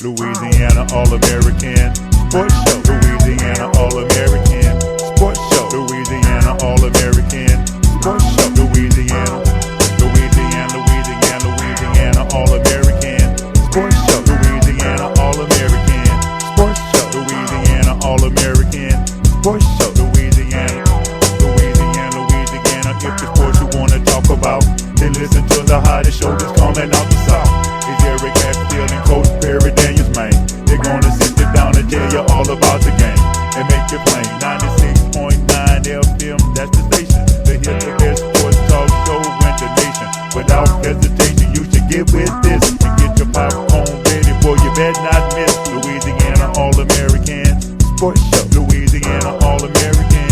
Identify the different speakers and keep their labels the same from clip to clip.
Speaker 1: Louisiana All American Sports Show. Louisiana All American Sports Show. Louisiana All American Sports Show. Louisiana All American Sports Show. Louisiana All American Sports Show. Louisiana All American Sports Show. Louisiana. If the sports you wanna talk about, then listen to the hottest show that's coming out the south. It's Eric Hatfield and Coach Perry Daniels, man. They're gonna sit you down and tell you all about the game and make it plain. 96.9 FM, that's the station. To hear the best sports talk show in the nation. Without hesitation, you should get with this and get your popcorn ready for you better not miss. Louisiana All American Sports Show. Louisiana All American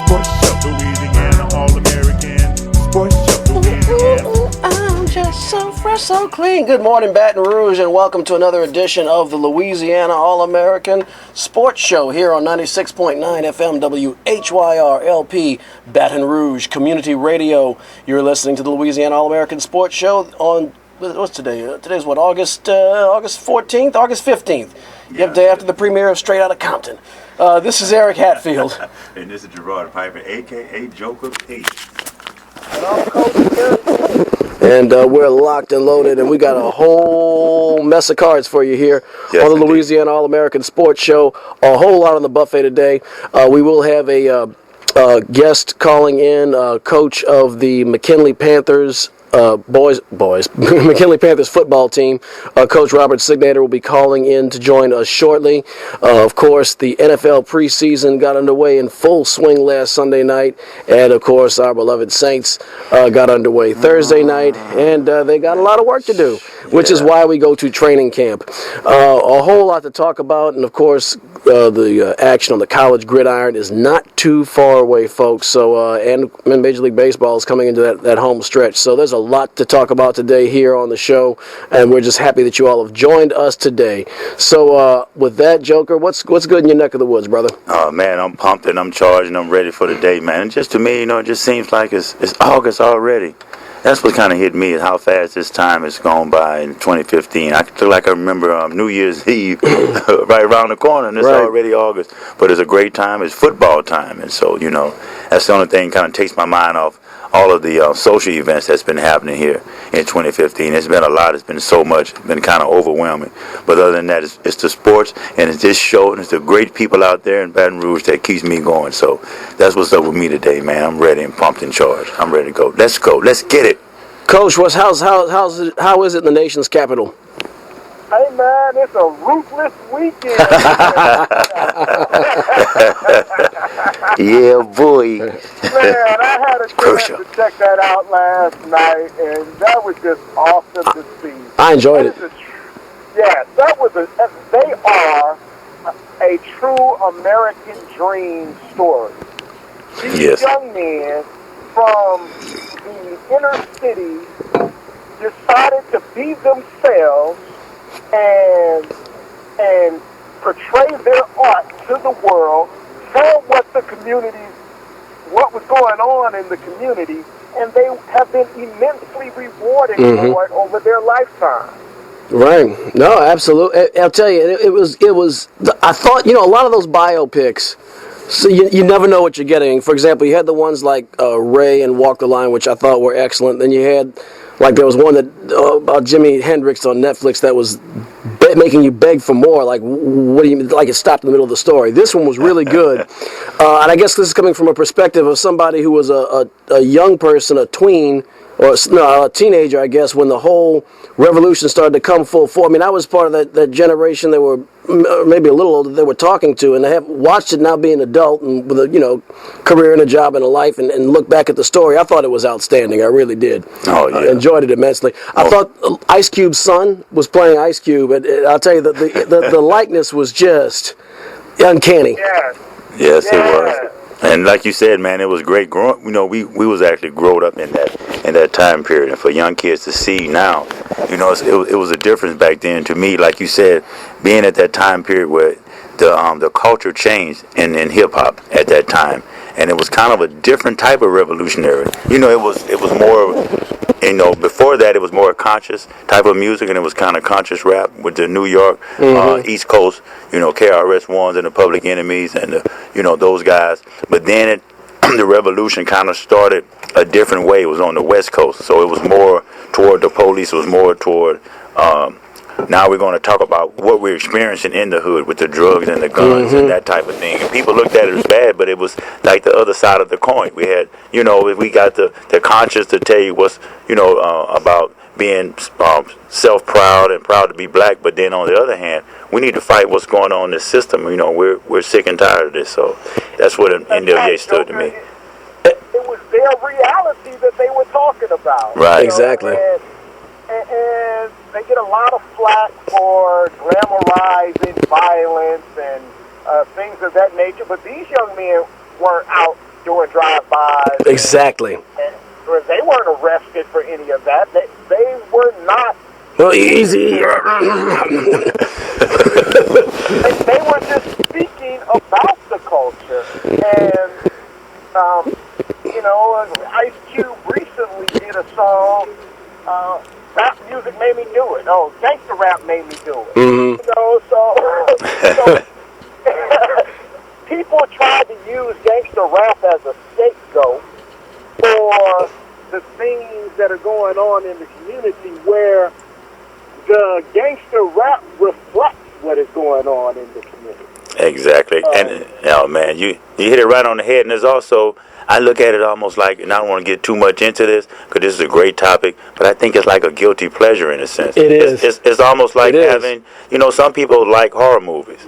Speaker 1: Sports Show. Louisiana All American Sports Show. Louisiana.
Speaker 2: I'm just so fresh, so clean. Good morning, Baton Rouge, and welcome to another edition of the Louisiana All American Sports Show here on 96.9 FM WHYR-LP, Baton Rouge Community Radio. You're listening to the Louisiana All American Sports Show on, what's today? Today's what, August 14th? August 15th. Yep, day after the premiere of Straight Outta Compton. This is Eric Hatfield.
Speaker 3: And this is Gerard Piper, a.k.a. Joker P.
Speaker 2: And I'm Coach Gerard. And we're locked and loaded, and we got a whole mess of cards for you here on the Louisiana All American Sports Show. A whole lot on the buffet today. We will have a guest calling in, coach of the McKinley Panthers. McKinley Panthers football team. Coach Robert Signater will be calling in to join us shortly. Of course, the NFL preseason got underway in full swing last Sunday night, and of course, our beloved Saints got underway Thursday night, and they got a lot of work to do, which is why we go to training camp. A whole lot to talk about, and of course, the action on the college gridiron is not too far away, folks. So, and Major League Baseball is coming into that home stretch. So there's a lot to talk about today here on the show, and we're just happy that you all have joined us today. So, with that, Joker, what's good in your neck of the woods, brother?
Speaker 3: Oh man, I'm pumped and I'm charged and I'm ready for the day, man. And just to me, it just seems like it's August already. That's what kind of hit me, is how fast this time has gone by in 2015. I feel like I remember New Year's Eve right around the corner, and it's already August. But it's a great time. It's football time. And so, that's the only thing kind of takes my mind off all of the social events that's been happening here in 2015. It's been a lot. It's been so much. It's been kind of overwhelming. But other than that, it's the sports, and it's this show, and it's the great people out there in Baton Rouge that keeps me going. So that's what's up with me today, man. I'm ready and pumped and charged. I'm ready to go. Let's go. Let's get it.
Speaker 2: Coach, how is it in the nation's capital?
Speaker 4: Hey man, it's a ruthless weekend.
Speaker 3: Yeah, boy.
Speaker 4: Man, I had a chance to check that out last night, and that was just awesome to see.
Speaker 2: I enjoyed it.
Speaker 4: Yeah, they are a true American dream story. These young men from the inner city decided to be themselves and portray their art to the world, tell what was going on in the community, and they have been immensely rewarded for it over their lifetime.
Speaker 2: Right. No, absolutely. I'll tell you, it was. I thought, a lot of those biopics, so you never know what you're getting. For example, you had the ones like Ray and Walk the Line, which I thought were excellent. Then you had, there was one that about Jimi Hendrix on Netflix that was making you beg for more. Like, what do you mean? Like, it stopped in the middle of the story. This one was really good. And I guess this is coming from a perspective of somebody who was a young person, a tween, or a teenager, I guess, when the whole revolution started to come full force. I mean, I was part of that generation that were maybe a little older they were talking to, and I have watched it now being an adult and with a career and a job and a life, and look back at the story. I thought it was outstanding. I really did.
Speaker 3: Oh yeah,
Speaker 2: enjoyed it immensely. I thought Ice Cube's son was playing Ice Cube, and I'll tell you that the likeness was just uncanny.
Speaker 3: Yes, it was. And like you said, man, it was great growing. We was actually growing up in that time period, and for young kids to see now, it was a difference back then. To me, like you said, being at that time period where the culture changed in hip hop at that time, and it was kind of a different type of revolutionary. It was more before that it was more conscious type of music, and it was kind of conscious rap with the New York East Coast, KRS-Ones and the Public Enemies and those guys. But then the revolution kind of started a different way. It was on the West Coast, so it was more toward the police. It was more toward. Now we're going to talk about what we're experiencing in the hood with the drugs and the guns and that type of thing. And people looked at it as bad, but it was like the other side of the coin. We had, we got the conscience to tell you what's, about being self-proud and proud to be black. But then on the other hand, we need to fight what's going on in the system. We're sick and tired of this. So that's what NWA stood to me.
Speaker 4: It was their reality that they were talking about.
Speaker 3: Right.
Speaker 2: Exactly.
Speaker 4: And they get a lot of flack for glamorizing violence and things of that nature. But these young men weren't out doing drive-bys.
Speaker 2: Exactly.
Speaker 4: And they weren't arrested for any of that. They were not.
Speaker 2: Well, easy.
Speaker 4: They were just speaking about the culture. And, Ice Cube recently did a song, rap music made me do it. Oh, gangster rap made me do it. So people tried to use gangster rap as a scapegoat for the things that are going on in the community, where the gangster rap reflects what is going on in the community.
Speaker 3: Exactly. And man, you hit it right on the head. And there's also, I look at it almost like, and I don't want to get too much into this because this is a great topic, but I think it's like a guilty pleasure in a sense.
Speaker 2: It is.
Speaker 3: It's almost like having, some people like horror movies.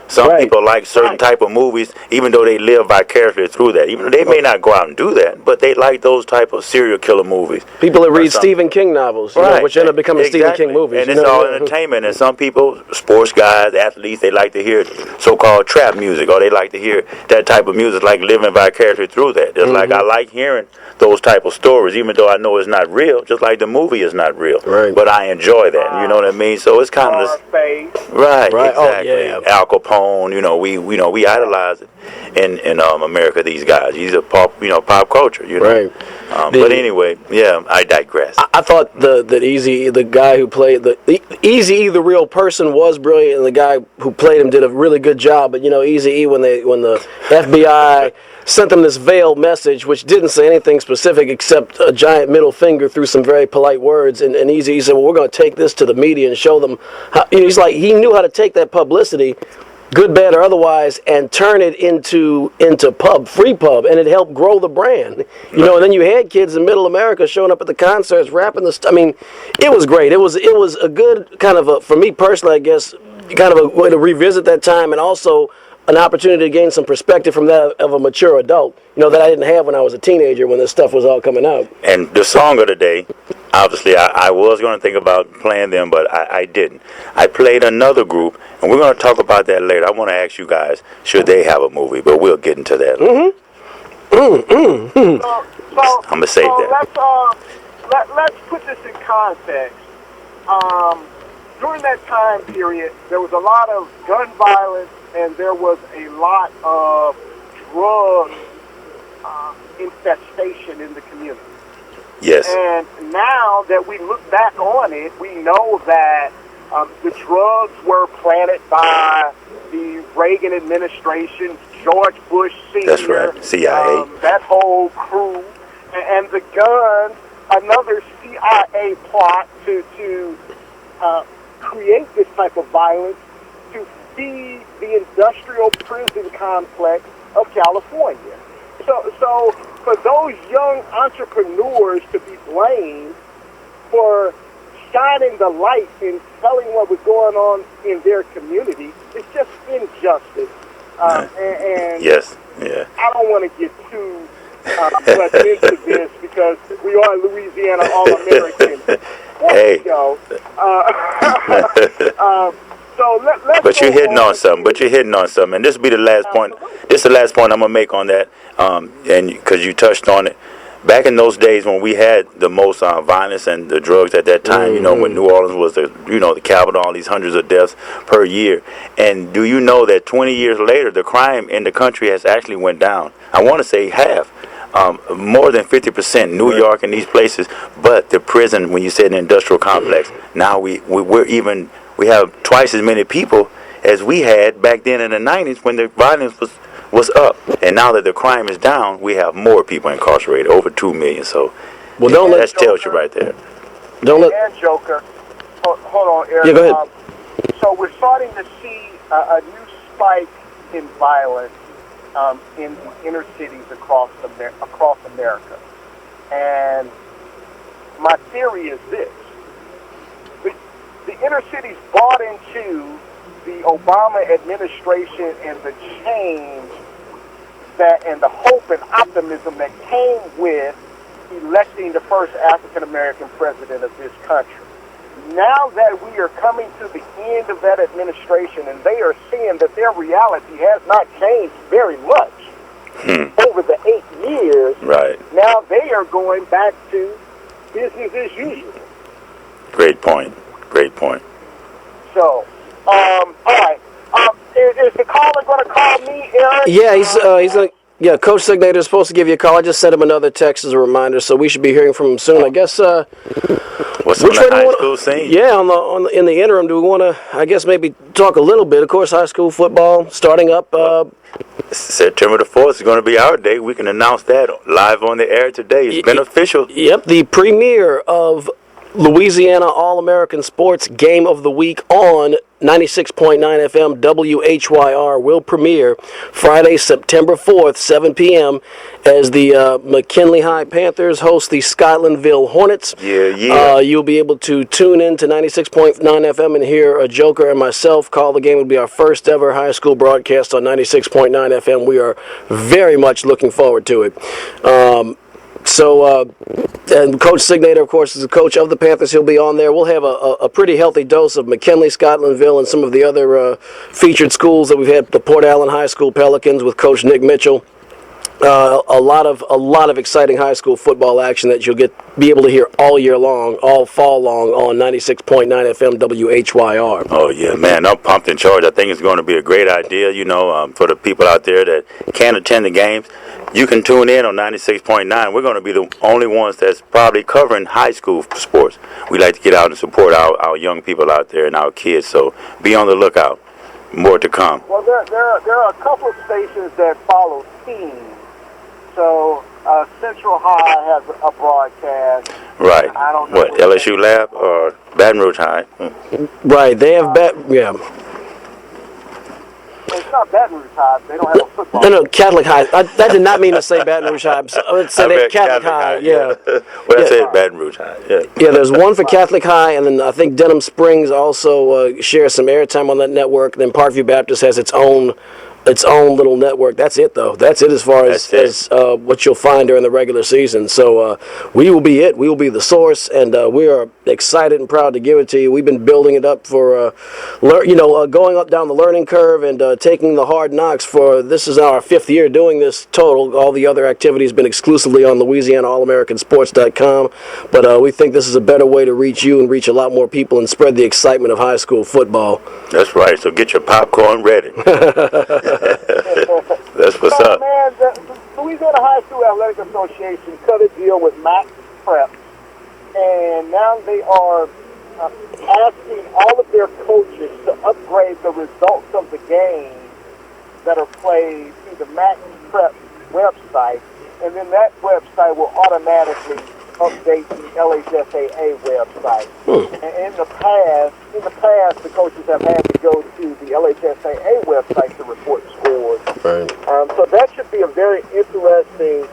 Speaker 3: Some people like certain type of movies, even though they live vicariously through that. Even though they may not go out and do that, but they like those type of serial killer movies.
Speaker 2: People that read Stephen King novels, which end up becoming Stephen King movies.
Speaker 3: And it's all entertainment. And some people, sports guys, athletes, they like to hear so-called trap music, or they like to hear that type of music, like living vicariously through that. Just like I like hearing those type of stories, even though I know it's not real, just like the movie is not real.
Speaker 2: Right.
Speaker 3: But I enjoy that, you know what I mean? So it's kind of this, right, exactly.
Speaker 2: Oh, yeah.
Speaker 3: Al Capone, we idolize it in America, these guys. These are pop culture,
Speaker 2: Right.
Speaker 3: But anyway, I digress.
Speaker 2: I thought that Eazy, the guy who played Eazy-E, the real person, was brilliant, and the guy who played him did a really good job. But Eazy-E, when the FBI sent them this veiled message, which didn't say anything specific except a giant middle finger through some very polite words, and Eazy-E said, "Well, we're going to take this to the media and show them." How, he's like, he knew how to take that publicity, good, bad, or otherwise, and turn it into free pub, and it helped grow the brand. And then you had kids in Middle America showing up at the concerts, rapping the stuff. I mean, it was great. It was a good kind of for me personally, I guess, kind of a way to revisit that time, and also an opportunity to gain some perspective from that of a mature adult, that I didn't have when I was a teenager when this stuff was all coming out.
Speaker 3: And the song of the day, obviously, I was going to think about playing them, but I didn't. I played another group, and we're going to talk about that later. I want to ask you guys, should they have a movie? But we'll get into that later. I'm going to save that.
Speaker 4: Let's put this in context. During that time period, there was a lot of gun violence, and there was a lot of drug infestation in the community.
Speaker 3: Yes.
Speaker 4: And now that we look back on it, we know that the drugs were planted by the Reagan administration, George Bush Sr.
Speaker 3: That's right, CIA.
Speaker 4: That whole crew. And the guns, another CIA plot to create this type of violence, to feed the industrial prison complex of California. So for those young entrepreneurs to be blamed for shining the light and telling what was going on in their community, it's just injustice. And
Speaker 3: yes, yeah.
Speaker 4: I don't want to get too much into this because we are Louisiana All American.
Speaker 3: Hey.
Speaker 4: So let's
Speaker 3: but you're hitting on something. And this will be the last point. This is the last point I'm gonna make on that. And because you touched on it, back in those days when we had the most violence and the drugs at that time, when New Orleans was the capital, all these hundreds of deaths per year. And do you know that 20 years later, the crime in the country has actually went down? I want to say half. more than 50% New York and these places. But the prison, when you said an industrial complex, now we have twice as many people as we had back then in the 90s when the violence was up. And now that the crime is down, we have more people incarcerated, over 2 million. So that tells you right there.
Speaker 4: And Joker, hold on, Eric.
Speaker 2: Yeah, go ahead.
Speaker 4: So we're starting to see a new spike in violence in the inner cities across America. And my theory is this. The inner cities bought into the Obama administration and the change and the hope and optimism that came with electing the first African-American president of this country. Now that we are coming to the end of that administration and they are seeing that their reality has not changed very much over the 8 years,
Speaker 3: right. Now
Speaker 4: they are going back to business as usual.
Speaker 3: Great point.
Speaker 4: So, all right. Is the caller going to call me, Eric?
Speaker 2: Yeah, he's going to. Yeah, Coach Signater is supposed to give you a call. I just sent him another text as a reminder, so we should be hearing from him soon. I guess.
Speaker 3: What's on the high school scene?
Speaker 2: Yeah, in the interim, do we want to? I guess maybe talk a little bit. Of course, high school football starting up.
Speaker 3: September the 4th is going to be our day. We can announce that live on the air today. It's been official.
Speaker 2: Yep, the premiere of Louisiana All American Sports Game of the Week on 96.9 FM WHYR will premiere Friday, September 4th, 7 p.m. as the McKinley High Panthers host the Scotlandville Hornets.
Speaker 3: Yeah.
Speaker 2: You'll be able to tune in to 96.9 FM and hear a Joker and myself call the game. It will be our first ever high school broadcast on 96.9 FM. We are very much looking forward to it. And Coach Signater, of course, is the coach of the Panthers. He'll be on there. We'll have a pretty healthy dose of McKinley, Scotlandville, and some of the other featured schools that we've had. The Port Allen High School Pelicans with Coach Nick Mitchell. A lot of exciting high school football action that you'll be able to hear all year long, all fall long on 96.9 FM WHYR.
Speaker 3: Oh yeah, man, I'm pumped and charged. I think it's going to be a great idea. For the people out there that can't attend the games, you can tune in on 96.9. We're going to be the only ones that's probably covering high school sports. We like to get out and support our young people out there and our kids. So be on the lookout. More to come.
Speaker 4: Well, there are a couple of stations that follow teams. So Central High has a broadcast.
Speaker 3: Right.
Speaker 4: I don't know
Speaker 3: what LSU Lab or Baton Rouge High?
Speaker 2: Right. They have yeah.
Speaker 4: It's not Baton Rouge High. They don't have a football.
Speaker 2: No, Catholic High. That did not mean to say Baton Rouge High. I said Catholic High. Yeah.
Speaker 3: I said Baton Rouge High. Yeah.
Speaker 2: Yeah. There's one for Catholic High, and then I think Denham Springs also shares some airtime on that network. Then Parkview Baptist has its own little network. That's it, though. That's it as far as what you'll find during the regular season. So we will be it. We will be the source, and we are excited and proud to give it to you. We've been building it up for, going up down the learning curve and taking the hard knocks for, this is our 5th year doing this total. All the other activities have been exclusively on Louisiana All American Sports.com, but we think this is a better way to reach you and reach a lot more people and spread the excitement of high school football.
Speaker 3: That's right. So get your popcorn ready. That's what's up.
Speaker 4: Man, the Louisiana High School Athletic Association cut a deal with Max Prep, and now they are asking all of their coaches to upgrade the results of the games that are played through the Max Prep website, and then that website will automatically update the LHSAA website. And in the past, the coaches have had to go to the LHSAA website to report scores.
Speaker 2: Right.
Speaker 4: So that should be a very interesting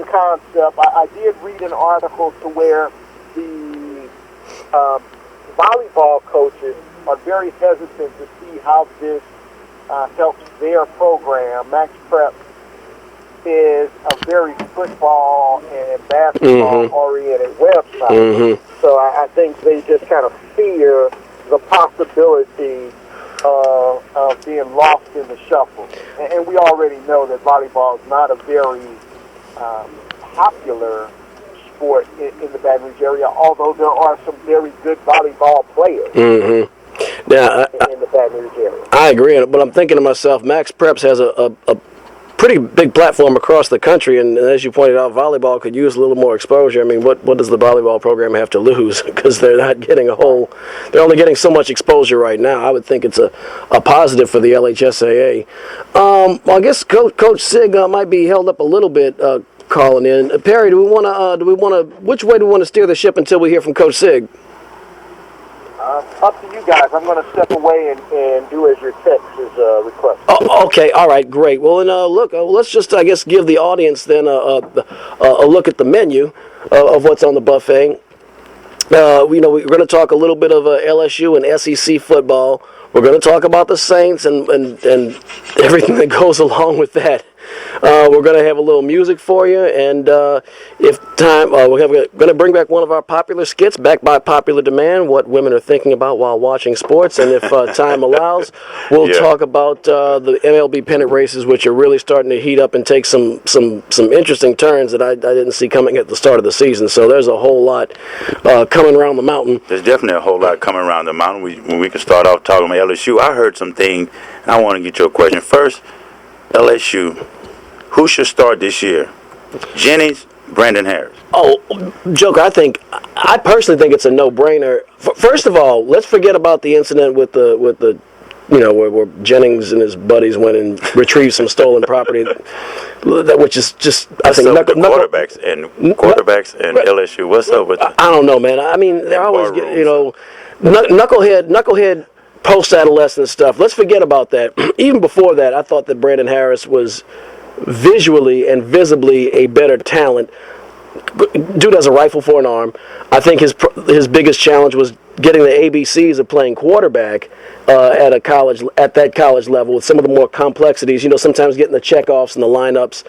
Speaker 4: concept. I did read an article to where the volleyball coaches are very hesitant to see how this helps their program. Max Prep is a very football and basketball-oriented website. So I think they just kind of fear the possibility of being lost in the shuffle. And we already know that volleyball is not a very popular sport in the Baton Rouge area, although there are some very good volleyball players.
Speaker 2: Now,
Speaker 4: in the Baton Rouge area.
Speaker 2: I agree, but I'm thinking to myself, Max Preps has pretty big platform across the country, and as you pointed out, volleyball could use a little more exposure. I mean, what does the volleyball program have to lose? Because they're not getting they're only getting so much exposure right now. I would think it's a positive for the LHSAA. Well, I guess Coach Sig might be held up a little bit calling in. Perry, which way do we want to steer the ship until we hear from Coach Sig?
Speaker 4: Up to you guys. I'm going to step away and do as your text is requested.
Speaker 2: Oh, okay. All right. Great. Well, and look, let's just, I guess, give the audience then a look at the menu of what's on the buffet. We're going to talk a little bit of LSU and SEC football. We're going to talk about the Saints and everything that goes along with that. We're going to have a little music for you, and if time, we're going to bring back one of our popular skits, back by popular demand, what women are thinking about while watching sports, and if time allows, we'll talk about the MLB pennant races, which are really starting to heat up and take some interesting turns that I didn't see coming at the start of the season. So there's a whole lot coming around the mountain.
Speaker 3: There's definitely a whole lot coming around the mountain. We can start off talking about LSU. I heard something, and I want to get your question. First, LSU. Who should start this year? Jennings, Brandon Harris.
Speaker 2: Oh, Joker, I personally think it's a no-brainer. First of all, let's forget about the incident with the where Jennings and his buddies went and retrieved some stolen property, which is just, I think,
Speaker 3: quarterbacks and LSU. What's up with that?
Speaker 2: I don't know, man. I mean, they're always knucklehead post-adolescent stuff. Let's forget about that. Even before that, I thought that Brandon Harris was visually and visibly a better talent. Dude has a rifle for an arm. I think his biggest challenge was getting the ABCs of playing quarterback at that college level with some of the more complexities. Sometimes getting the checkoffs and the lineups,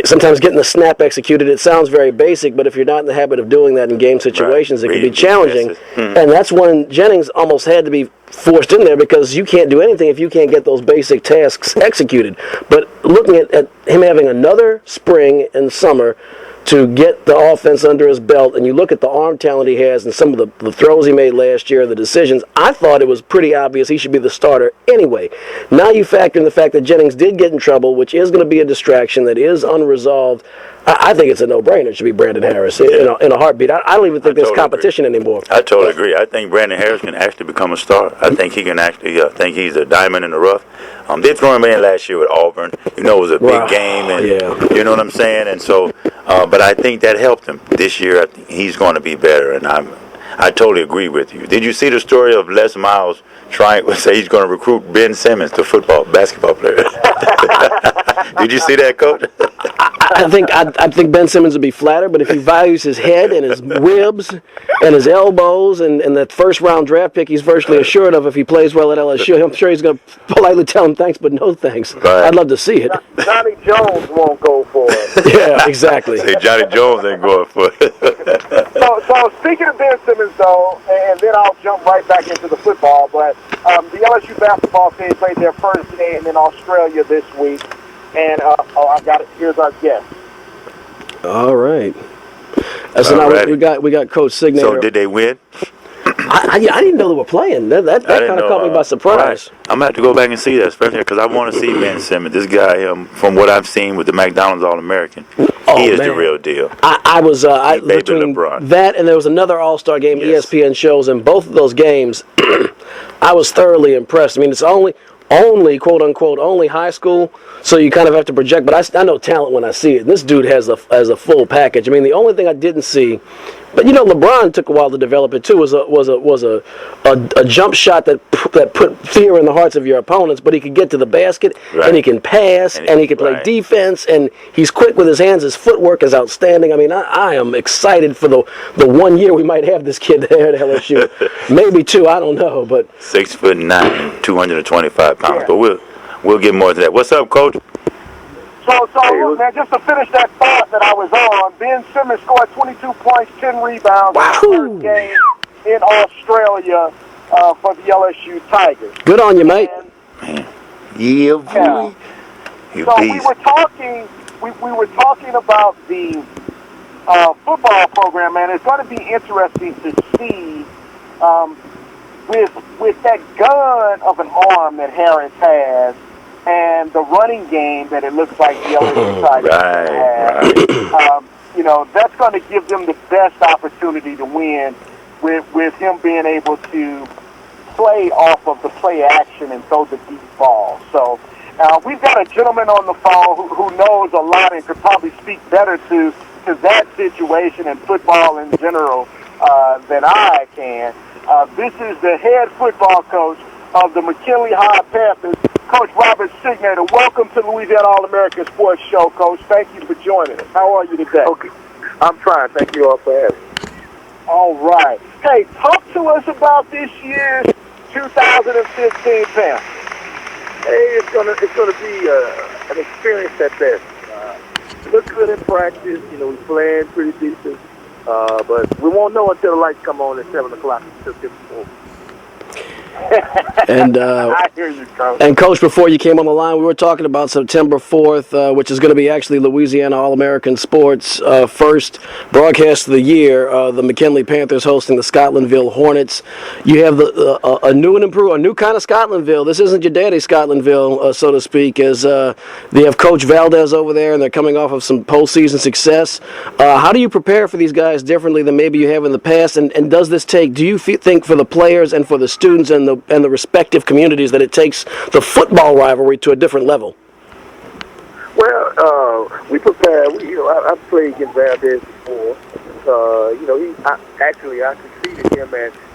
Speaker 2: sometimes getting the snap executed. It sounds very basic, but if you're not in the habit of doing that in game situations, it can be challenging. And that's when Jennings almost had to be forced in there, because you can't do anything if you can't get those basic tasks executed. But looking at him having another spring and summer to get the offense under his belt, and you look at the arm talent he has and some of the throws he made last year, the decisions, I thought it was pretty obvious he should be the starter anyway. Now you factor in the fact that Jennings did get in trouble, which is going to be a distraction that is unresolved. I think it's a no-brainer. It should be Brandon Harris in a heartbeat. I don't even think there's competition anymore.
Speaker 3: I totally agree. I think Brandon Harris can actually become a star. I think he can actually. I think he's a diamond in the rough. They threw him in last year with Auburn. It was a big game, and you know what I'm saying. And so, but I think that helped him this year. I think he's going to be better, and I totally agree with you. Did you see the story of Les Miles trying to say he's going to recruit Ben Simmons, the basketball player? Did you see that, Coach?
Speaker 2: I think Ben Simmons would be flattered, but if he values his head and his ribs and his elbows and that first-round draft pick he's virtually assured of if he plays well at LSU, I'm sure he's going to politely tell him thanks, but no thanks. Right. I'd love to see it.
Speaker 4: Johnny Jones won't go for it.
Speaker 2: Yeah, exactly.
Speaker 3: Say Johnny Jones ain't going for it.
Speaker 4: So speaking of Ben Simmons, though, and then I'll jump right back into the football, but the LSU basketball team played their first game in Australia this week. And I got it. Here's our guest.
Speaker 2: All right. So now we got Coach Signater.
Speaker 3: So did they win?
Speaker 2: I didn't know they were playing. That kind of caught me by surprise.
Speaker 3: Right. I'm gonna have to go back and see that, especially because I want to see Ben Simmons. This guy, from what I've seen with the McDonald's All American, he is the real deal.
Speaker 2: I was between LeBron. That and there was another All-Star game ESPN shows, and both of those games, I was thoroughly impressed. I mean, it's only quote unquote only high school, so you kind of have to project, but I know talent when I see it. And this dude has a full package. I mean, the only thing I didn't see, but LeBron took a while to develop it too, was a jump shot that put fear in the hearts of your opponents, but he could get to the basket, and he can pass, and he can play defense, and he's quick with his hands. His footwork is outstanding. I mean, I am excited for the 1 year we might have this kid there at LSU. Maybe 2, I don't know, but
Speaker 3: 6'9", 225 pounds. But we'll get more to that. What's up, Coach?
Speaker 4: So man, just to finish that thought that I was on, Ben Simmons scored 22 points, 10 rebounds in the first game in Australia for the LSU Tigers.
Speaker 2: Good on you, mate.
Speaker 3: Yeah, boy.
Speaker 4: So we were talking about the football program, man. It's going to be interesting to see with that gun of an arm that Harris has, and the running game that it looks like the LSU Tigers have. You know, that's going to give them the best opportunity to win with him being able to play off of the play action and throw the deep ball. So we've got a gentleman on the phone who knows a lot and could probably speak better to that situation and football in general than I can. This is the head football coach of the McKinley High Panthers, Coach Robert Signater. Welcome to Louisiana All American Sports Show, Coach. Thank you for joining us. How are you today?
Speaker 5: Okay. I'm fine. Thank you all for having me.
Speaker 4: All right. Hey, talk to us about this year's 2015 Panthers.
Speaker 5: Hey, it's gonna be an experience at best. Look good in practice. You know, we playing pretty decent, but we won't know until the lights come on at 7 o'clock.
Speaker 2: And
Speaker 4: I hear you, Coach.
Speaker 2: And Coach, before you came on the line, we were talking about September 4th, which is going to be actually Louisiana All American Sports' first broadcast of the year. The McKinley Panthers hosting the Scotlandville Hornets. You have a new and improved, a new kind of Scotlandville. This isn't your daddy's Scotlandville, so to speak. As they have Coach Valdez over there, and they're coming off of some postseason success. How do you prepare for these guys differently than maybe you have in the past? And does this take? Do you think for the players and for the students and the respective communities that it takes the football rivalry to a different level?
Speaker 5: Well, we prepare. I've played against Valdez before. I succeeded him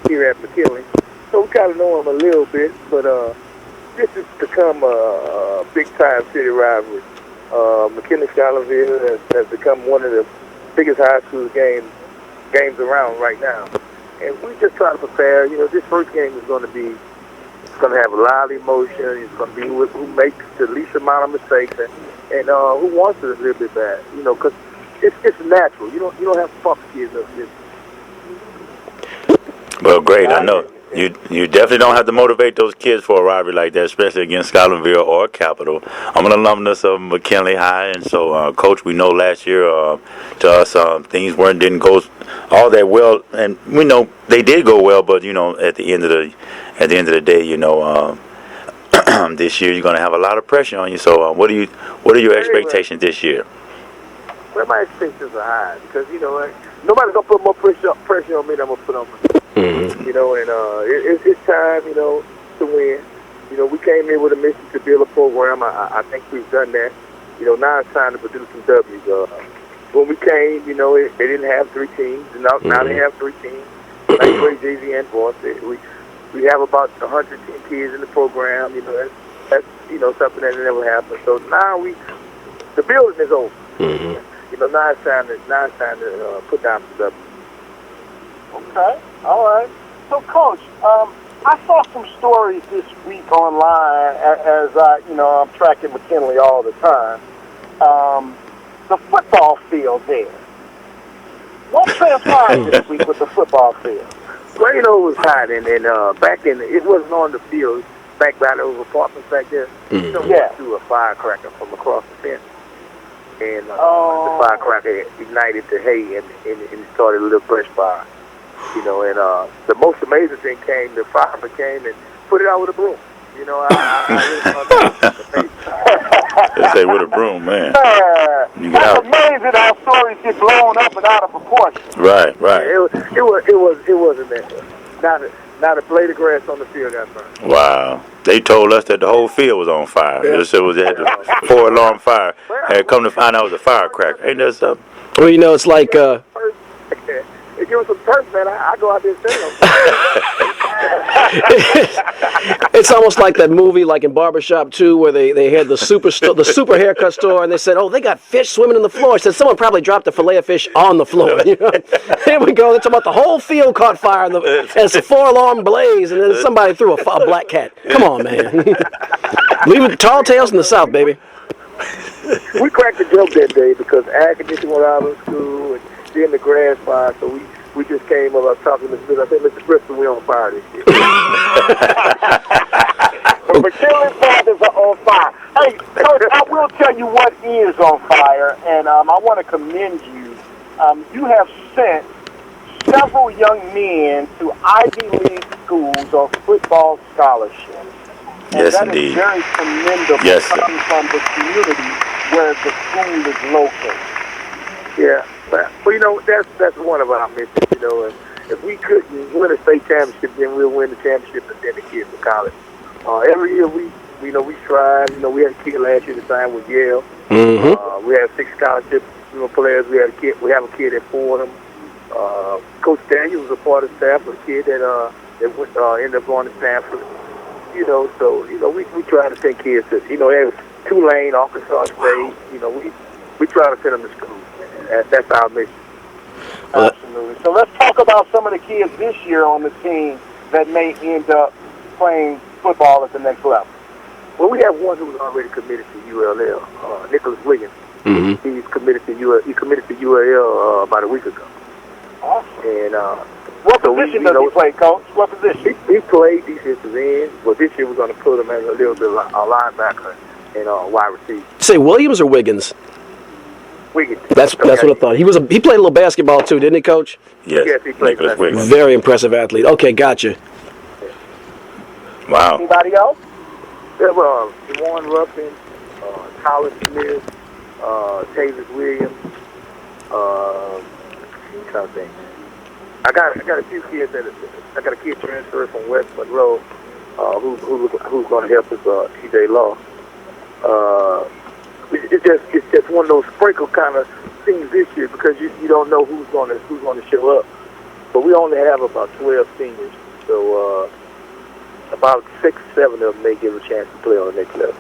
Speaker 5: here at McKinley, so we kind of know him a little bit. But this has become a big-time city rivalry. McKinley Scotlandville has become one of the biggest high school games around right now. And we just try to prepare. You know, this first game is going to have a lot of emotion. It's going to be who makes the least amount of mistakes and who wants it a little bit bad. You know, because it's natural. You don't have to fuck kids up.
Speaker 3: Well, great. I know you definitely don't have to motivate those kids for a rivalry like that, especially against Scotlandville or Capital. I'm an alumnus of McKinley High, and so, Coach, we know last year to us things didn't go all that well, and we know they did go well, but you know at the end of the day, you know, this year you're going to have a lot of pressure on you. So, what are your expectations this year?
Speaker 5: Well, my expectations are high because you know nobody's gonna put more pressure on me than I'm gonna put on myself.
Speaker 2: Mm-hmm.
Speaker 5: You know, and it's time, you know, to win. You know, we came in with a mission to build a program. I think we've done that. You know, now it's time to produce some W's. When we came, you know, they didn't have 3 teams. Now they have 3 teams. Like JV and varsity. We have about 110 kids in the program. You know, that's you know something that never happened. So now the building is over.
Speaker 2: Mm-hmm.
Speaker 5: You know, now it's time to put down some W's.
Speaker 4: Okay, all right. So, Coach, I saw some stories this week online as I'm tracking McKinley all the time. The football field there. What transpired this week with the football field?
Speaker 5: Well, you know, it was hot, and back in it wasn't on the field. Back by those apartments back there, someone threw a firecracker from across the fence. And the firecracker ignited the hay and started a little brush fire. You know, and the most amazing thing came, the fireman came and put it out with a broom. You know,
Speaker 3: They say with a broom, man.
Speaker 4: That's amazing how stories get blown up and out of proportion.
Speaker 3: Right.
Speaker 5: Yeah, it wasn't that. Not a blade of grass on the field got burned.
Speaker 3: Wow. They told us that the whole field was on fire. They said it had a 4-alarm fire. And come to find out it was a firecracker. Ain't that something?
Speaker 2: Well, you know, it's like...
Speaker 5: If you was some turf, man, I go out there and say
Speaker 2: It's almost like that movie, like in Barbershop 2, where they had the super haircut store, and they said, "Oh, they got fish swimming in the floor." I said, "Someone probably dropped a fillet of fish on the floor." You know? Here we go. They're talking about the whole field caught fire, and it's a 4-alarm blaze, and then somebody threw a black cat. Come on, man. Leave it tall tales in the South, baby.
Speaker 5: We cracked the joke that day because air conditioning went out of school and then the grass fire, so we just came up talking to Mr. Bristol. I said, Mr. Bristol, we on fire this year.
Speaker 4: The McKinley Panthers are on fire. Hey, Coach, I will tell you what is on fire, and I want to commend you. You have sent several young men to Ivy League schools on football scholarships. And
Speaker 3: Yes,
Speaker 4: that
Speaker 3: indeed.
Speaker 4: is very commendable
Speaker 3: Yes, sir.
Speaker 4: coming from the community where the school is located.
Speaker 5: Yeah, well, you know, that's one of our missions, you know, and if we couldn't win a state championship, then we'll win the championship and send the kids to college. Every year we strive. You know, we had a kid last year to sign with Yale.
Speaker 2: Mm-hmm.
Speaker 5: We have 6 scholarship players. We have a kid at Fordham. Coach Daniel was a part of the staff, a kid that ended up going to Stanford. You know, so you know we try to send kids to there's Tulane, Arkansas State. You know, we try to send them to school. That's our mission.
Speaker 4: Absolutely. So let's talk about some of the kids this year on the team that may end up playing football at the next level.
Speaker 5: Well, we have one who's already committed to ULL, Nicholas Wiggins.
Speaker 2: Mm-hmm.
Speaker 5: He committed to ULL about a week ago.
Speaker 4: Awesome.
Speaker 5: And
Speaker 4: what position does he play, Coach? What position?
Speaker 5: He played defensive end, but this year we're going to put him as a little bit of a linebacker and wide receiver.
Speaker 2: Say Williams or Wiggins?
Speaker 5: Wiggins.
Speaker 2: That's what I thought. He played a little basketball too, didn't he, Coach?
Speaker 5: Yes, he played
Speaker 3: Nicholas Wiggins.
Speaker 2: Very impressive athlete. Okay, gotcha.
Speaker 3: Wow.
Speaker 4: Anybody else?
Speaker 5: We have Juwan Ruffin, Tyler Smith, Tavis Williams. I'm trying to think. I got a few kids I got a kid transfer from West Monroe who's going to help us, TJ Law. It's just one of those sprinkle kind of things this year because you don't know who's going to show up. But we only have about 12 seniors, so about 6, 7 of them may give a chance to play on the next level.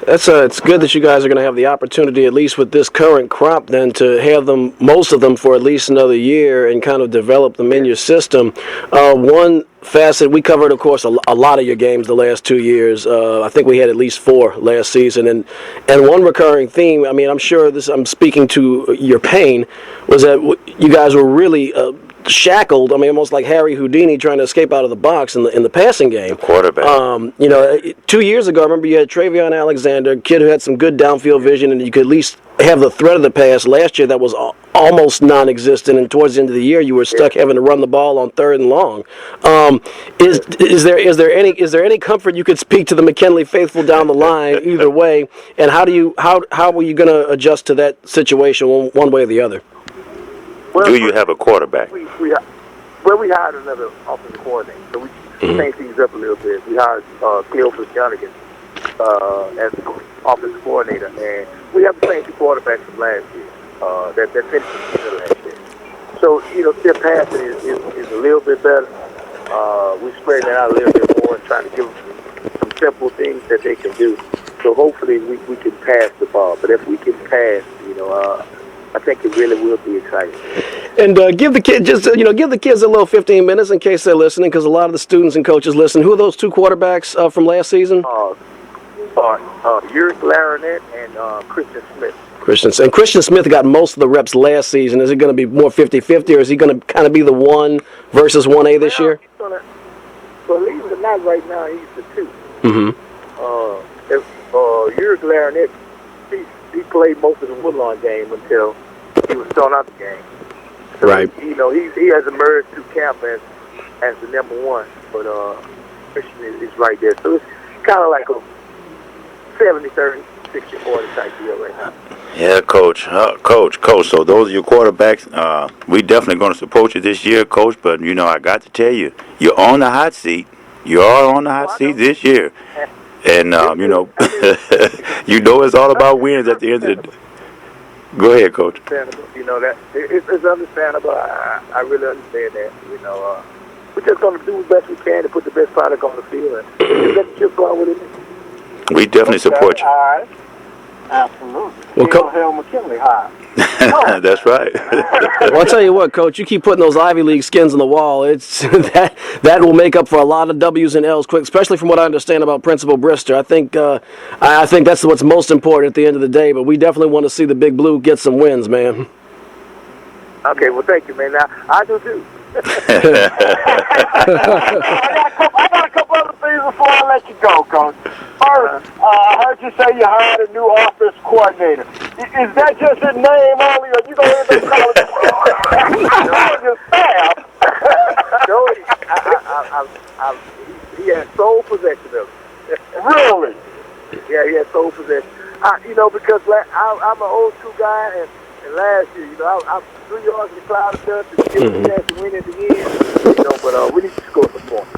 Speaker 2: It's good that you guys are going to have the opportunity, at least with this current crop, then to have them, most of them, for at least another year and kind of develop them in your system. One facet, we covered, of course, a lot of your games the last 2 years. I think we had at least 4 last season. And one recurring theme, I mean, I'm sure I'm speaking to your pain, was that you guys were really shackled. I mean, almost like Harry Houdini trying to escape out of the box in the passing game.
Speaker 3: The quarterback.
Speaker 2: 2 years ago, I remember you had Travion Alexander, a kid who had some good downfield vision, and you could at least have the threat of the pass. Last year, that was almost non-existent, and towards the end of the year, you were stuck having to run the ball on 3rd and long. Is there any comfort you could speak to the McKinley faithful down the line either way? And how were you going to adjust to that situation one way or the other?
Speaker 5: Well,
Speaker 3: do you have a quarterback?
Speaker 5: We hired another offensive coordinator, so we changed things up a little bit. We hired Cleophas Jonathan as the offensive coordinator, and we have the same 2 quarterbacks from last year that finished the season last year. So, their passing is a little bit better. We're spreading it out a little bit more and trying to give them some simple things that they can do. So hopefully we can pass the ball. But if we can pass, I think it really will be exciting.
Speaker 2: And give the kids a little 15 minutes in case they're listening, because a lot of the students and coaches listen. Who are those 2 quarterbacks from last season?
Speaker 5: Uric Larinet and Christian Smith.
Speaker 2: Christian Smith got most of the reps last season. Is it going to be more 50-50, or is he going to kind of be the 1 versus 1A this year?
Speaker 5: Believe it or not, right now he's the 2.
Speaker 2: Mm-hmm.
Speaker 5: Uric Larinet, he played most of the Woodlawn game until he was thrown out the game. So,
Speaker 2: right.
Speaker 5: He has emerged through camp as the number 1, but Christian is right there. So it's kind of like a 70-30, 60-40 type deal right now.
Speaker 3: Yeah, Coach. So those are your quarterbacks. We definitely going to support you this year, Coach. But I got to tell you, you're on the hot seat. You are on the hot seat this year, and it's all about wins at the end of the day. Go ahead, Coach.
Speaker 5: That it's understandable. I really understand that. We're just going to do the best we can to put the best product on the field and let the chips fly with it.
Speaker 3: We definitely support you.
Speaker 4: All right. Absolutely.
Speaker 2: Well,
Speaker 4: McKinley high.
Speaker 3: That's right.
Speaker 2: Well, I'll tell you what, Coach. You keep putting those Ivy League skins on the wall. It's that will make up for a lot of W's and L's quick, especially from what I understand about Principal Brister. I think that's what's most important at the end of the day. But we definitely want to see the Big Blue get some wins, man.
Speaker 5: Okay, well, thank you, man. Now, I do too.
Speaker 4: I got a couple other things before I let you go, Coach. First, I heard you say you hired a new office coordinator. Is that just his name only, or you going to end up calling your staff?
Speaker 5: No, he has sole possession of it.
Speaker 4: Really?
Speaker 5: Yeah, he had sole possession. Because I'm an old school guy, and last year, I'm 3 yards in the cloud of dust to give me a chance to win at the end. But we need to score some points.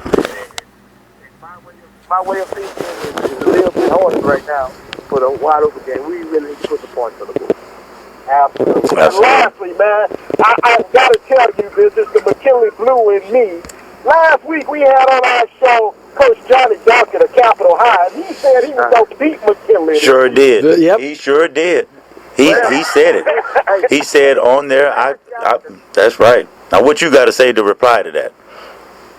Speaker 5: My way of thinking is a little bit harder right now for the wide open game. We really need to put the points on the board.
Speaker 4: Absolutely. And lastly, man, I've got to tell you this is the McKinley Blue in me. Last week we had on our show Coach Johnny Duncan of Capitol High, and he said he was going to beat McKinley.
Speaker 3: Sure did.
Speaker 2: Yep.
Speaker 3: He sure did. He said it. He said on there, that's right. Now, what you got to say to reply to that?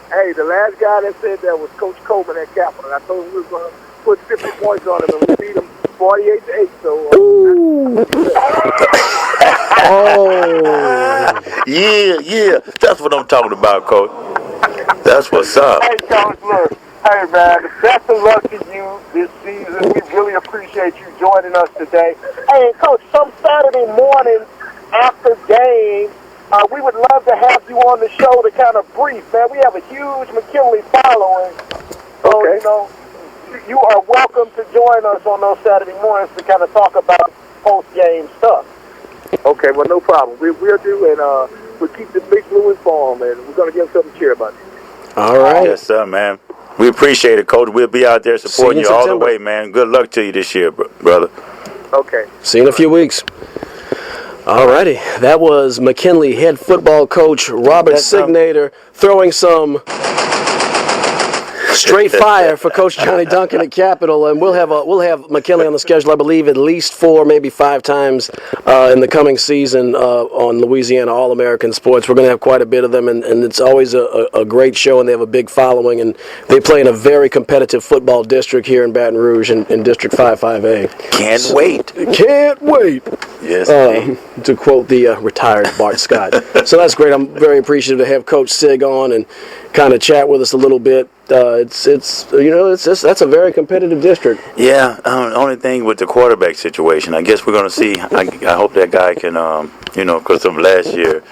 Speaker 5: Hey, the last guy that said that was Coach Coleman at Capitol. I told him we were going to put 50 points on him, and we beat him 48-8. So,
Speaker 3: Yeah. That's what I'm talking about, Coach. That's what's up.
Speaker 4: Hey, Coach, look. Hey, man, best of luck to you this season. We really appreciate you joining us today. Hey, Coach, some Saturday morning after game, we would love to have you on the show to kind of brief, man. We have a huge McKinley following. So, you are welcome to join us on those Saturday mornings to kind of talk about post-game stuff.
Speaker 5: Okay, well, no problem. We'll do, and we'll keep the Big Blue informed, and we're going to give them something to cheer about.
Speaker 2: All right.
Speaker 3: Yes, sir, man. We appreciate it, Coach. We'll be out there supporting you all the way, man. Good luck to you this year, brother.
Speaker 5: Okay.
Speaker 2: See you in a few weeks. All righty. That was McKinley head football coach Robert Signater throwing some straight fire for Coach Johnny Duncan at Capitol, and we'll have McKinley on the schedule, I believe, at least 4, maybe 5 times in the coming season on Louisiana All American Sports. We're going to have quite a bit of them, and it's always a great show, and they have a big following, and they play in a very competitive football district here in Baton Rouge in District 55A.
Speaker 3: Can't wait.
Speaker 2: Can't wait.
Speaker 3: Yes,
Speaker 2: to quote the retired Bart Scott. So that's great. I'm very appreciative to have Coach Sig on and kind of chat with us a little bit. That's a very competitive district.
Speaker 3: Yeah. Only thing with the quarterback situation, I guess we're going to see. I hope that guy can, because of last year,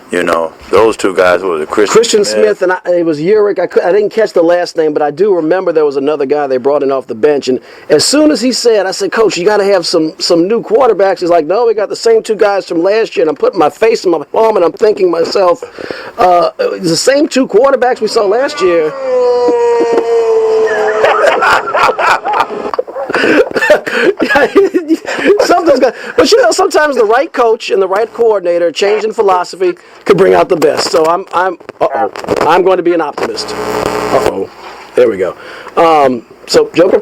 Speaker 3: those two guys were Christian
Speaker 2: Smith and it was Urick. I didn't catch the last name, but I do remember there was another guy they brought in off the bench. And as soon as he said, I said, Coach, you got to have some new quarterbacks. He's like, no, we got the same 2 guys from last year. And I'm putting my face in my palm and I'm thinking to myself, the same 2 quarterbacks we saw last year. Something's got, but sometimes the right coach and the right coordinator changing philosophy could bring out the best. So I'm going to be an optimist. There we go. So Joker.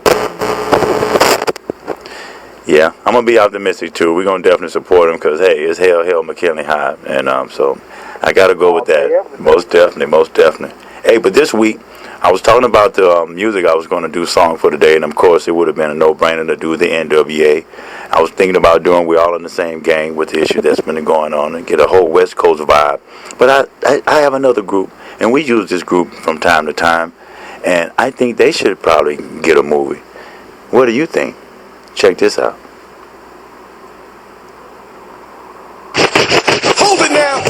Speaker 3: Yeah, I'm gonna be optimistic too. We're gonna definitely support him because hey, it's hell McKinley High, and so I gotta go with that. Most definitely. Hey, but this week I was talking about the music I was going to do song for today, and of course it would have been a no-brainer to do the NWA. I was thinking about doing We're All in the Same Gang with the issue that's been going on and get a whole West Coast vibe. But I have another group, and we use this group from time to time, and I think they should probably get a movie. What do you think? Check this out.
Speaker 6: Hold it now.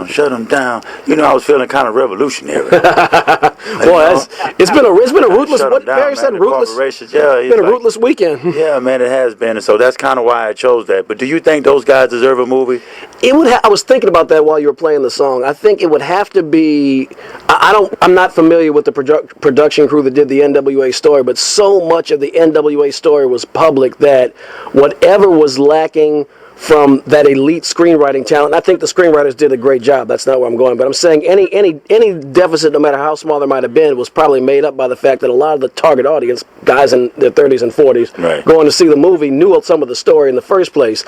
Speaker 3: Shut them down. I was feeling kind of revolutionary.
Speaker 2: Boy, it's been a ruthless. What Barry said, ruthless.
Speaker 3: Yeah,
Speaker 2: it's been a ruthless weekend.
Speaker 3: Yeah, man, it has been, and so that's kind of why I chose that. But do you think those guys deserve a movie?
Speaker 2: It would. I was thinking about that while you were playing the song. I think it would have to be. I'm not familiar with the production crew that did the NWA story, but so much of the NWA story was public that whatever was lacking from that elite screenwriting talent. And I think the screenwriters did a great job. That's not where I'm going. But I'm saying any deficit, no matter how small there might have been, was probably made up by the fact that a lot of the target audience, guys in their 30s and 40s, going to see the movie, knew some of the story in the first place.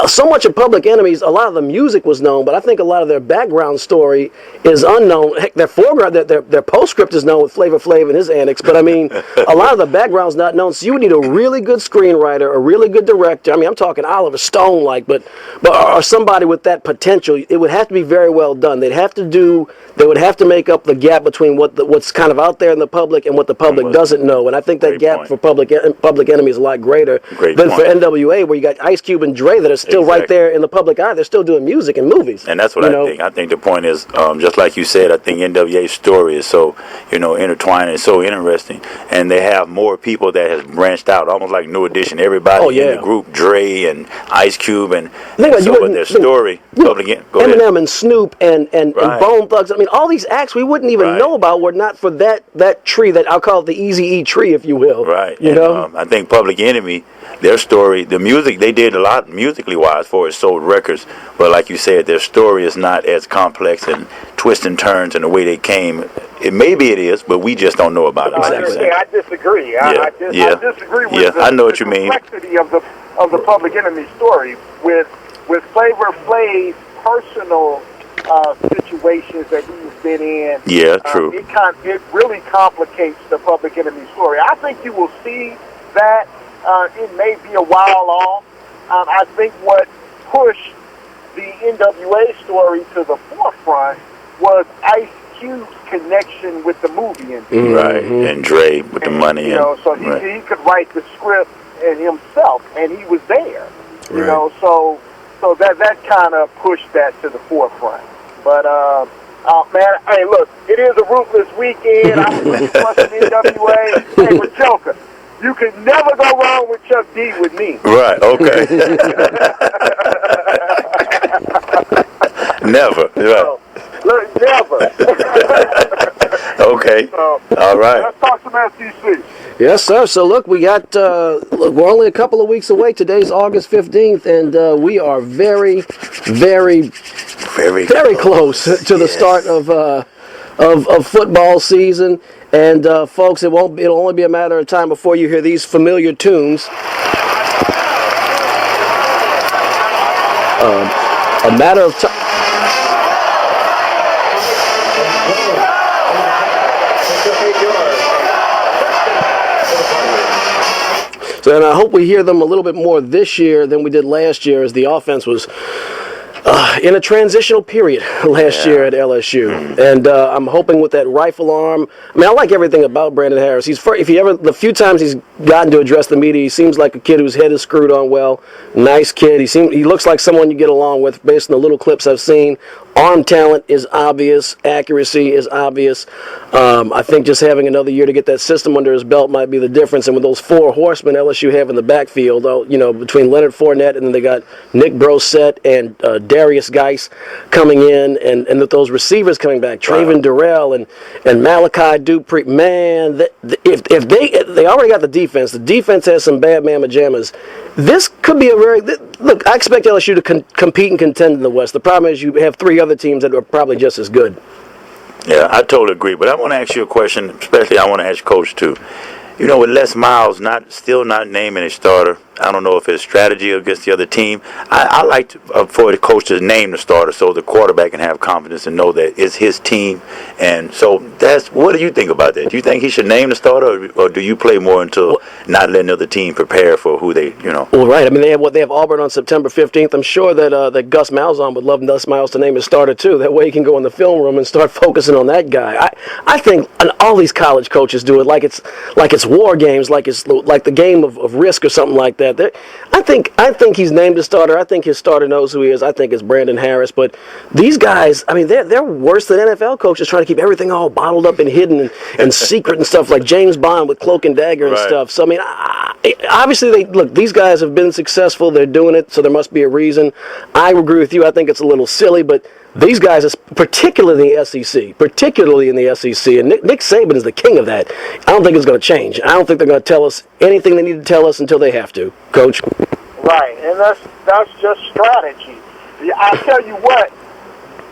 Speaker 2: So much of Public Enemies, a lot of the music was known, but I think a lot of their background story is unknown. Heck, their foreground, their postscript is known with Flavor Flav and his antics, but I mean, a lot of the background's not known. So you would need a really good screenwriter, a really good director. I mean, I'm talking Oliver Stone like, but or somebody with that potential. It would have to be very well done. They would have to make up the gap between what's kind of out there in the public and what the public doesn't know. And I think that gap for Public Enemy is a lot greater than for NWA, where you got Ice Cube and Dre that are still right there in the public eye. They're still doing music and movies.
Speaker 3: And that's what I think. I think the point is, just like you said, I think NWA's story is so, intertwined and so interesting. And they have more people that has branched out, almost like New Edition. Everybody in the group, Dre and Ice Cube, and so their story.
Speaker 2: Eminem and Snoop and Bone Thugs. I mean, all these acts we wouldn't even know about were not for that tree that I'll call it the Eazy-E tree, if you will.
Speaker 3: Right. I think Public Enemy, their story, the music, they did a lot musically wise for it, sold records. But like you said, their story is not as complex and twists and turns in the way they came. Maybe it is, but we just don't know about it.
Speaker 4: Exactly. I disagree. I disagree with
Speaker 3: I know what you mean.
Speaker 4: Complexity of the Public Enemy story with Flavor Flav's personal situations that he's been in.
Speaker 3: Yeah, true.
Speaker 4: It really complicates the Public Enemy story. I think you will see that. It may be a while off. I think what pushed the NWA story to the forefront was Ice Cube's connection with the movie industry.
Speaker 3: Right, and Dre with the money.
Speaker 4: So he could write the script and himself, and he was there. So that kind of pushed that to the forefront. But man, hey, look, it is a ruthless weekend. I'm plus NWA. Hey, with Joker, you can never go wrong with Chuck D with me.
Speaker 3: Right. Okay. Never. Right.
Speaker 4: Look, never.
Speaker 3: Okay. All right.
Speaker 4: Let's talk some SEC.
Speaker 2: Yes, sir. So look, we got we're only a couple of weeks away. Today's August 15th, and we are very, very, very close to the start of football season. And folks, it'll only be a matter of time before you hear these familiar tunes. A matter of time. So, and I hope we hear them a little bit more this year than we did last year, as the offense was in a transitional period last year at LSU. And I'm hoping with that rifle arm. I mean, I like everything about Brandon Harris. The few times he's gotten to address the media, he seems like a kid whose head is screwed on well. Nice kid. He looks like someone you get along with based on the little clips I've seen. Arm talent is obvious. Accuracy is obvious. I think just having another year to get that system under his belt might be the difference. And with those four horsemen LSU have in the backfield, between Leonard Fournette and then they got Nick Brossette and Darius Geis coming in, and with those receivers coming back, Traven Durrell and Malachi Dupree. Man, if they already got the defense has some bad mamma jammas. This could be look. I expect LSU to compete and contend in the West. The problem is you have three other teams that are probably just as good.
Speaker 3: Yeah, I totally agree. But I want to ask you a question, especially I want to ask Coach too. With Les Miles still not naming a starter, I don't know if it's strategy against the other team. I like for the coach to name the starter so the quarterback can have confidence and know that it's his team. And so what do you think about that? Do you think he should name the starter, or do you play more into not letting the other team prepare for who they,
Speaker 2: Well, right. I mean, they have Auburn on September 15th. I'm sure that Gus Malzahn would love Les Miles to name his starter too. That way he can go in the film room and start focusing on that guy. I think all these college coaches do it like it's war games, like it's like the game of Risk or something like that. I think he's named a starter. I think his starter knows who he is. I think it's Brandon Harris. But these guys, I mean, they're worse than NFL coaches trying to keep everything all bottled up and hidden and secret and stuff, like James Bond with Cloak and Dagger and stuff. So I mean, obviously these guys have been successful. They're doing it, so there must be a reason. I agree with you. I think it's a little silly, but these guys, particularly in the SEC, and Nick Saban is the king of that. I don't think it's going to change. I don't think they're going to tell us anything they need to tell us until they have to, Coach.
Speaker 4: Right, and that's just strategy. I tell you what,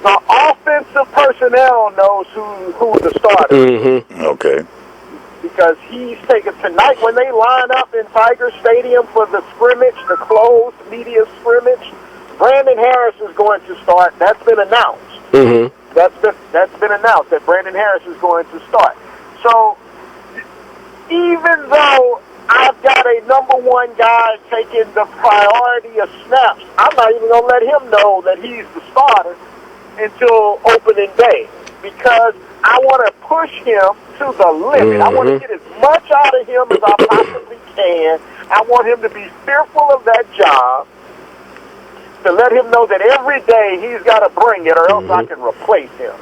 Speaker 4: the offensive personnel knows who the starter is.
Speaker 3: Mm-hmm. Okay.
Speaker 4: Because he's taking tonight when they line up in Tiger Stadium for the scrimmage, the closed media scrimmage. Brandon Harris is going to start. That's been announced.
Speaker 2: Mm-hmm.
Speaker 4: That's been announced that Brandon Harris is going to start. So even though I've got a number one guy taking the priority of snaps. I'm not even going to let him know that he's the starter until opening day because I want to push him to the limit. I want to get as much out of him as I possibly can. I want him to be fearful of that job, to let him know that every day he's got to bring it or else I can replace him.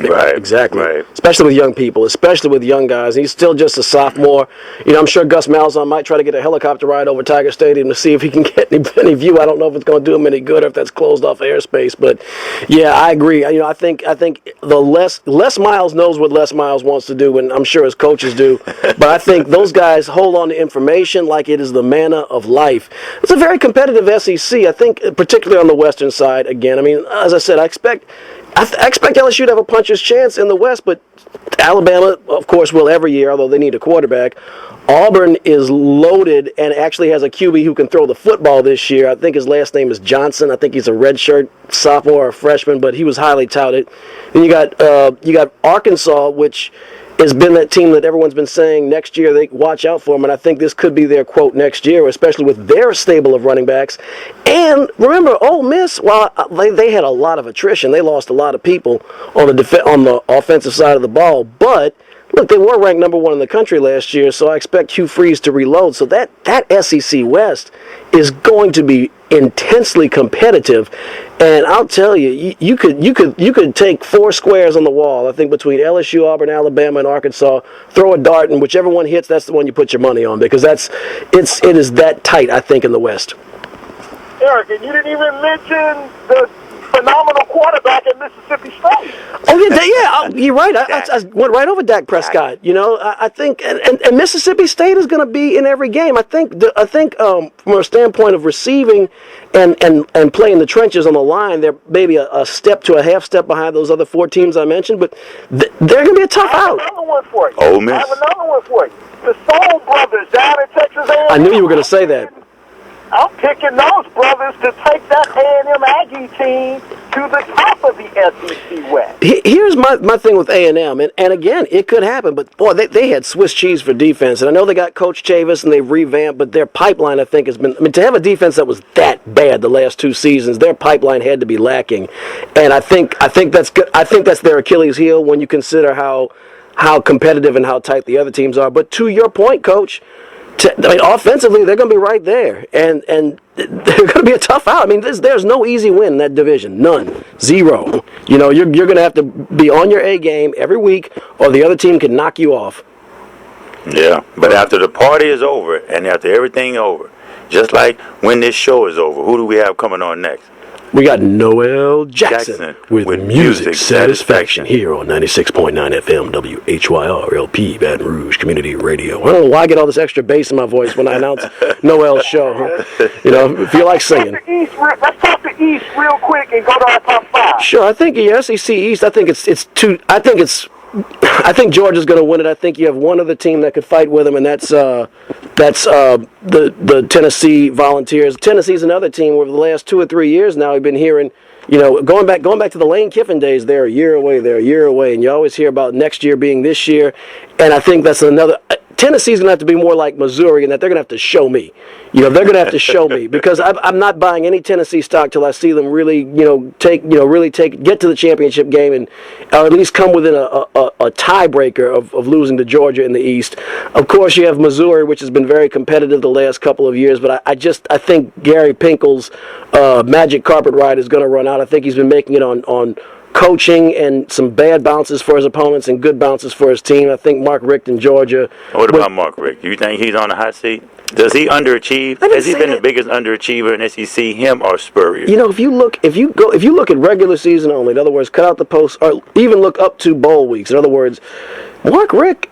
Speaker 3: Right,
Speaker 2: exactly.
Speaker 3: Right.
Speaker 2: Especially with young people, especially with young guys. He's still just a sophomore. You know, I'm sure Gus Malzahn might try to get a helicopter ride over Tiger Stadium to see if he can get any view. I don't know if it's going to do him any good or if that's closed off airspace. But yeah, I agree. You know, I think the Les Miles knows what Les Miles wants to do, and I'm sure his coaches do. But I think those guys hold on to information like it is the manna of life. It's a very competitive SEC. I think, particularly on the Western side. Again, I mean, as I said, I expect LSU to have a puncher's chance in the West, but Alabama, of course, will every year, although they need a quarterback. Auburn is loaded and actually has a QB who can throw the football this year. I think his last name is Johnson. I think he's a redshirt sophomore or freshman, but he was highly touted. Then you got Arkansas, which has been that team that everyone's been saying next year they watch out for them, and I think this could be their quote next year, especially with their stable of running backs. And remember, Ole Miss, while they had a lot of attrition, they lost a lot of people on the offensive side of the ball, but look, they were ranked number one in the country last year, so I expect Hugh Freeze to reload. So that SEC West is going to be intensely competitive, and I'll tell you, you could take four squares on the wall. I think between LSU, Auburn, Alabama, and Arkansas, throw a dart, and whichever one hits, that's the one you put your money on because it is that tight. I think in the West.
Speaker 4: Eric, and you didn't even mention the phenomenal quarterback at Mississippi State.
Speaker 2: Oh, you're right. I went right over Dak Prescott. You know, I think, and Mississippi State is going to be in every game. I think from a standpoint of receiving and playing the trenches on the line, they're maybe a step to a half step behind those other four teams I mentioned, but they're going to be a tough out.
Speaker 4: I have another one for you.
Speaker 3: Ole Miss.
Speaker 4: I have another one for you. The Soul Brothers down in Texas A&M.
Speaker 2: I knew you were going to say that.
Speaker 4: I'm picking those brothers to take that A&M Aggie team to the top of the SEC West.
Speaker 2: Here's my thing with A&M, and again, it could happen, but boy, they had Swiss cheese for defense, and I know they got Coach Chavis and they've revamped, but their pipeline, I think, has been, I mean, to have a defense that was that bad the last two seasons, their pipeline had to be lacking, and I think that's good. I think that's their Achilles heel when you consider how competitive and how tight the other teams are. But to your point, Coach, offensively, they're going to be right there, and they're going to be a tough out. I mean, there's no easy win in that division. None. Zero. You know, you're going to have to be on your A game every week, or the other team can knock you off.
Speaker 3: Yeah, but after the party is over, and after everything over, just like when this show is over, who do we have coming on next?
Speaker 2: We got Noel Jackson with Music Satisfaction here on 96.9 FM WHYR-LP Baton Rouge Community Radio. I don't know why I get all this extra bass in my voice when I announce Noel's show. You know, if you like singing.
Speaker 4: Let's talk to East real quick and go to our top five.
Speaker 2: Sure, I think the SEC East, I think Georgia's going to win it. I think you have one other team that could fight with them, and that's the Tennessee Volunteers. Tennessee's another team where for the last 2 or 3 years now we've been hearing, you know, going back to the Lane Kiffin days, they're a year away, and you always hear about next year being this year, and I think that's another. Tennessee's going to have to be more like Missouri in that they're going to have to show me. You know, they're going to have to show me because I'm not buying any Tennessee stock till I see them really, get to the championship game and or at least come within a tiebreaker of losing to Georgia in the East. Of course, you have Missouri, which has been very competitive the last couple of years, but I think Gary Pinkel's magic carpet ride is going to run out. I think he's been making it on coaching and some bad bounces for his opponents and good bounces for his team. I think Mark Richt in Georgia.
Speaker 3: What about Mark Richt? You think he's on the hot seat? Does he underachieve? Has he been the biggest underachiever in SEC, him or Spurrier? You know,
Speaker 2: if you look at regular season only, in other words, cut out the post, or even look up to bowl weeks. In other words, Mark Richt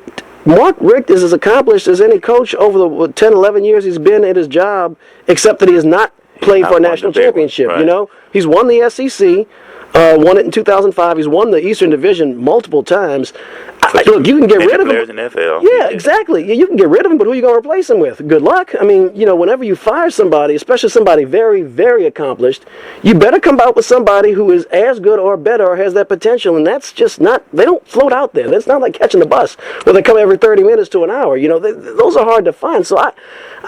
Speaker 2: is as accomplished as any coach over the 10, 11 years he's been at his job, except that he has not played for a national championship. Right. You know, he's won the SEC. Won it in 2005. He's won the Eastern Division multiple times. Look, you can get rid of him.
Speaker 3: Players in the NFL.
Speaker 2: Yeah, exactly. You can get rid of him, but who are you going to replace him with? Good luck. I mean, whenever you fire somebody, especially somebody very, very accomplished, you better come out with somebody who is as good or better or has that potential, and that's just not, they don't float out there. That's not like catching the bus where they come every 30 minutes to an hour. Those are hard to find. So I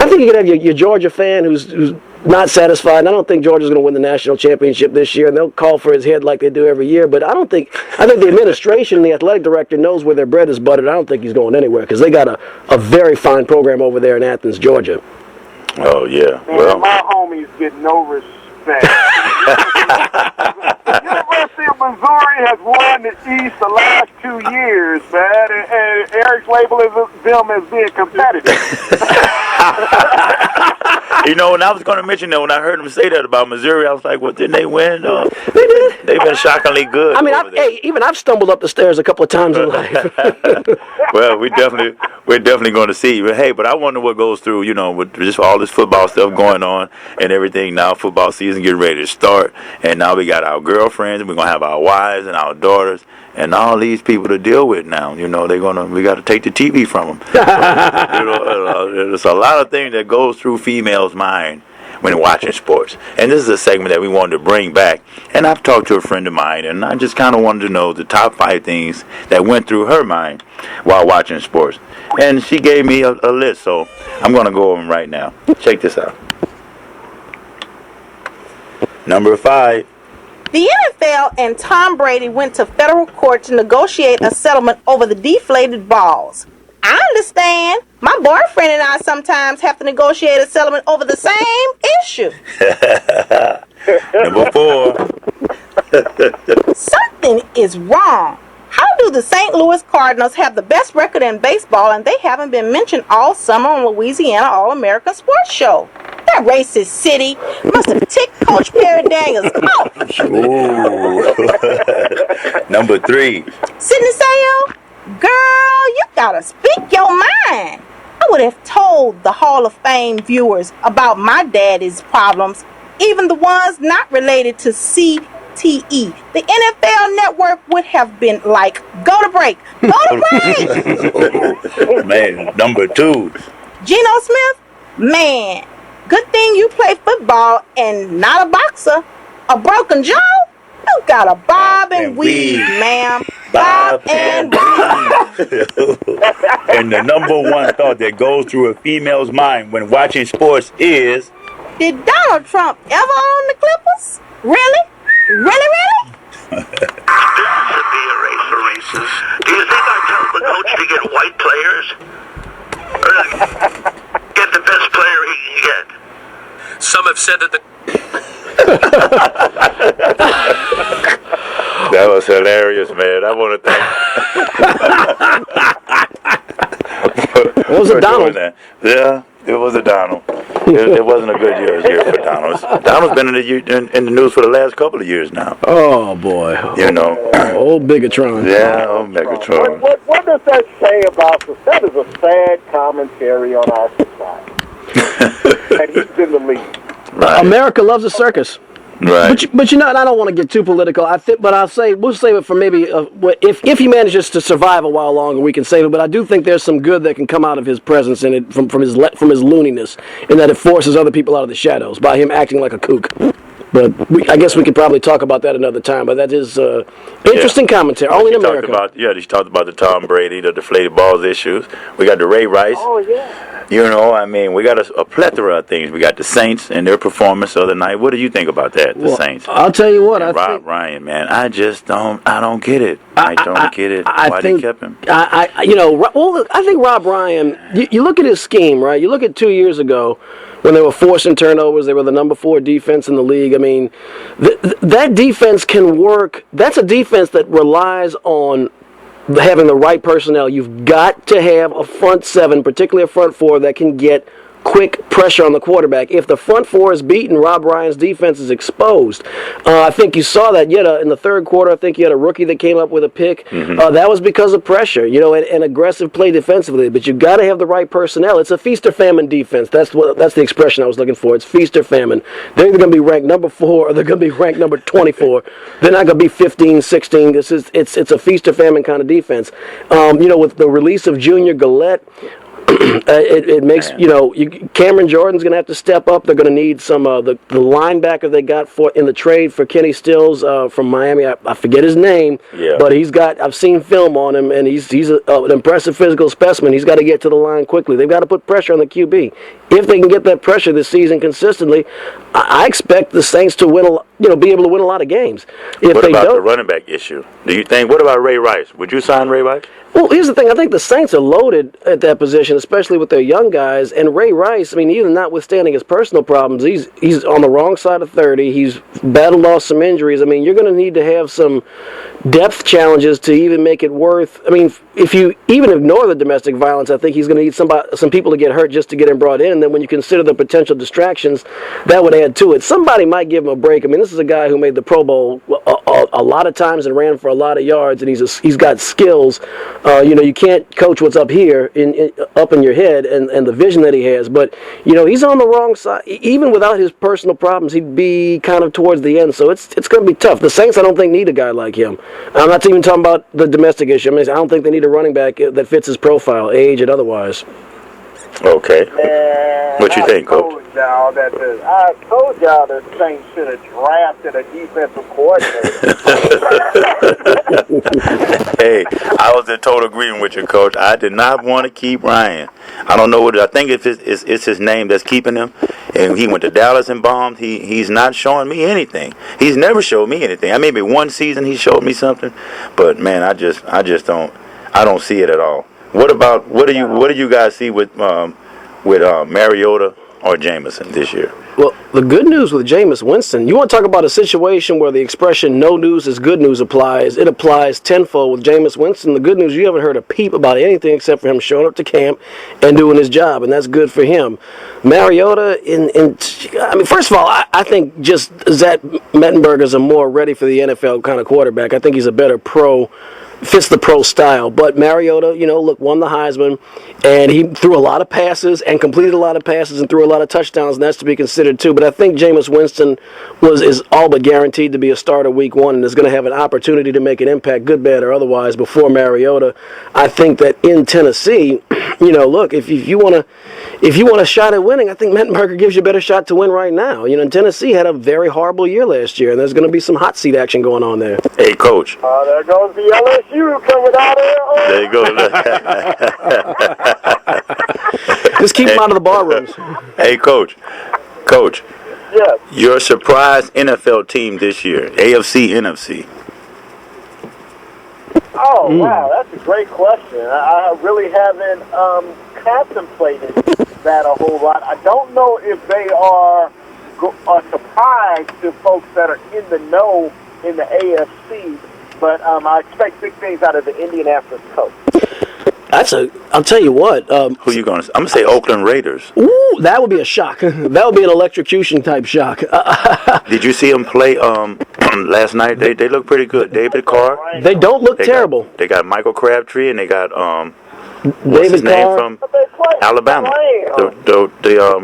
Speaker 2: think you could have your Georgia fan who's not satisfied. And I don't think Georgia's going to win the national championship this year, and they'll call for his head like they do every year. But I think the administration, the athletic director knows where their bread is buttered. I don't think he's going anywhere because they got a very fine program over there in Athens, Georgia.
Speaker 3: Oh, yeah.
Speaker 4: Well, my homies get no respect. University of Missouri has won the East the last 2 years, man, and Eric's labeling them as being competitive.
Speaker 3: When I was going to mention that, when I heard him say that about Missouri, I was like, well, didn't they win?
Speaker 2: They did.
Speaker 3: They've been shockingly good.
Speaker 2: I mean, I've stumbled up the stairs a couple of times in life.
Speaker 3: Well, we're definitely going to see. But I wonder what goes through, with just all this football stuff going on and everything. Now football season getting ready to start, and now we got our girlfriends, and we're going to have our wives and our daughters, and all these people to deal with now. We got to take the TV from them. There's a lot of things that goes through females' mind when watching sports. And this is a segment that we wanted to bring back. And I've talked to a friend of mine, and I just kind of wanted to know the top 5 things that went through her mind while watching sports. And she gave me a list, so I'm going to go over them right now. Check this out. Number 5.
Speaker 6: The NFL and Tom Brady went to federal court to negotiate a settlement over the deflated balls. I understand. My boyfriend and I sometimes have to negotiate a settlement over the same issue.
Speaker 3: Number 4.
Speaker 6: Something is wrong. How do the St. Louis Cardinals have the best record in baseball and they haven't been mentioned all summer on Louisiana All American Sports show? That racist city must have ticked Coach Perry Daniels off.
Speaker 3: Number 3.
Speaker 6: Sidney Sale, girl, you gotta speak your mind. I would have told the Hall of Fame viewers about my daddy's problems, even the ones not related to CTE. The NFL network would have been like, go to break.
Speaker 3: Man, number 2.
Speaker 6: Geno Smith, man, good thing you play football and not a boxer. A broken jaw? You got a bob and weave, ma'am. Bob and weave.
Speaker 3: And the number 1 thought that goes through a female's mind when watching sports is...
Speaker 6: Did Donald Trump ever own the Clippers? Really? Really?
Speaker 7: To be a racist. Do you think I tell the coach to get white players? Or get the best player he can get? Some have said that
Speaker 3: That was hilarious, man. I want to thank...
Speaker 2: It was a Donald.
Speaker 3: Yeah, it was a Donald. It wasn't a good year for Donald. Donald's been in the news for the last couple of years now.
Speaker 2: Oh, boy. Old Bigatron.
Speaker 3: Yeah, old Megatron.
Speaker 4: What does that say about us? That is a sad commentary on our society. And he's in the lead.
Speaker 3: Right.
Speaker 2: America loves a circus.
Speaker 3: Right.
Speaker 2: But and I don't want to get too political. But we'll save it for maybe if he manages to survive a while longer, we can save it. But I do think there's some good that can come out of his presence in it from his looniness, in that it forces other people out of the shadows by him acting like a kook. But I guess we could probably talk about that another time. But that is interesting commentary. Only in America.
Speaker 3: She talked about the Tom Brady, the deflated balls issues. We got the Ray Rice.
Speaker 4: Oh, yeah.
Speaker 3: We got a plethora of things. We got the Saints and their performance the other night. What do you think about that, the Saints?
Speaker 2: I'll tell you what.
Speaker 3: Rob Ryan, man, I don't get it. I don't get it. Why they kept him?
Speaker 2: I think Rob Ryan, you look at his scheme, right? You look at 2 years ago when they were forcing turnovers. They were the number 4 defense in the league. I mean, that defense can work. That's a defense that relies on having the right personnel. You've got to have a front 7, particularly a front 4, that can get quick pressure on the quarterback. If the front four is beaten, Rob Ryan's defense is exposed. I think you saw that in the third quarter. I think you had a rookie that came up with a pick. That was because of pressure, and aggressive play defensively. But you got to have the right personnel. It's a feast or famine defense. That's the expression I was looking for. It's feast or famine. They're either going to be ranked number 4 or they're going to be ranked number 24. They're not going to be 15, 16. It's a feast or famine kind of defense. With the release of Junior Gillette, it makes Cameron Jordan's going to have to step up. They're going to need some the linebacker they got in the trade for Kenny Stills from Miami. I forget his name, but I've seen film on him, and he's an impressive physical specimen. He's got to get to the line quickly. They've got to put pressure on the QB. If they can get that pressure this season consistently, I expect the Saints to win be able to win a lot of games.
Speaker 3: What about the running back issue? Do you think? What about Ray Rice? Would you sign Ray Rice?
Speaker 2: Well, here's the thing. I think the Saints are loaded at that position, especially with their young guys. And Ray Rice, even notwithstanding his personal problems, he's on the wrong side of 30. He's battled off some injuries. You're going to need to have some depth challenges to even make it worth. If you even ignore the domestic violence, I think he's going to need some people to get hurt just to get him brought in. And then when you consider the potential distractions, that would add to it. Somebody might give him a break. This is a guy who made the Pro Bowl a lot of times and ran for a lot of yards, and he's got skills. You can't coach what's up here up in your head and the vision that he has. But he's on the wrong side. Even without his personal problems, he'd be kind of towards the end. So it's going to be tough. The Saints, I don't think, need a guy like him. I'm not even talking about the domestic issue. I don't think they need a running back that fits his profile, age and otherwise.
Speaker 3: Okay. What you think, Coach?
Speaker 4: I told y'all the Saints should have drafted a defensive coordinator.
Speaker 3: Hey, I was in total agreement with you, Coach. I did not want to keep Ryan. I don't know what I think it's his name that's keeping him. And he went to Dallas and bombed. He's not showing me anything. He's never showed me anything. Maybe one season he showed me something, but man, I just don't see it at all. What do you guys see with Mariota or Jameson this year?
Speaker 2: Well, the good news with Jameis Winston, you want to talk about a situation where the expression "no news is good news" applies. It applies tenfold with Jameis Winston. The good news, you haven't heard a peep about anything except for him showing up to camp and doing his job, and that's good for him. Mariota, first of all, I think just Zach Mettenberger is a more ready for the NFL kind of quarterback. I think he's a better pro. Fits the pro style. But Mariota, won the Heisman, and he threw a lot of passes and completed a lot of passes and threw a lot of touchdowns, and that's to be considered too. But I think Jameis Winston is all but guaranteed to be a starter week 1 and is going to have an opportunity to make an impact, good, bad, or otherwise, before Mariota. I think that in Tennessee, look, if you want a shot at winning, I think Mettenberger gives you a better shot to win right now. And Tennessee had a very horrible year last year, and there's going to be some hot seat action going on there.
Speaker 3: Hey, Coach.
Speaker 4: There goes the LSU coming out here.
Speaker 3: There you go.
Speaker 2: Just keep them out of the bar rooms.
Speaker 3: Hey, Coach.
Speaker 4: Yes.
Speaker 3: Your surprise NFL team this year, AFC, NFC.
Speaker 4: Oh, wow, that's a great question. I really haven't contemplated that a whole lot. I don't know if they are a surprise to folks that are in the know in the AFC, but I expect big things out of the Indianapolis Colts.
Speaker 2: I'll tell you what.
Speaker 3: Who you going to say? I'm going to say Oakland Raiders.
Speaker 2: Ooh, that would be a shock. That would be an electrocution type shock.
Speaker 3: Did you see them play last night? They look pretty good. David Carr.
Speaker 2: They don't look terrible.
Speaker 3: They got Michael Crabtree, and they got
Speaker 2: David
Speaker 3: his name
Speaker 2: Carr
Speaker 3: from Alabama, the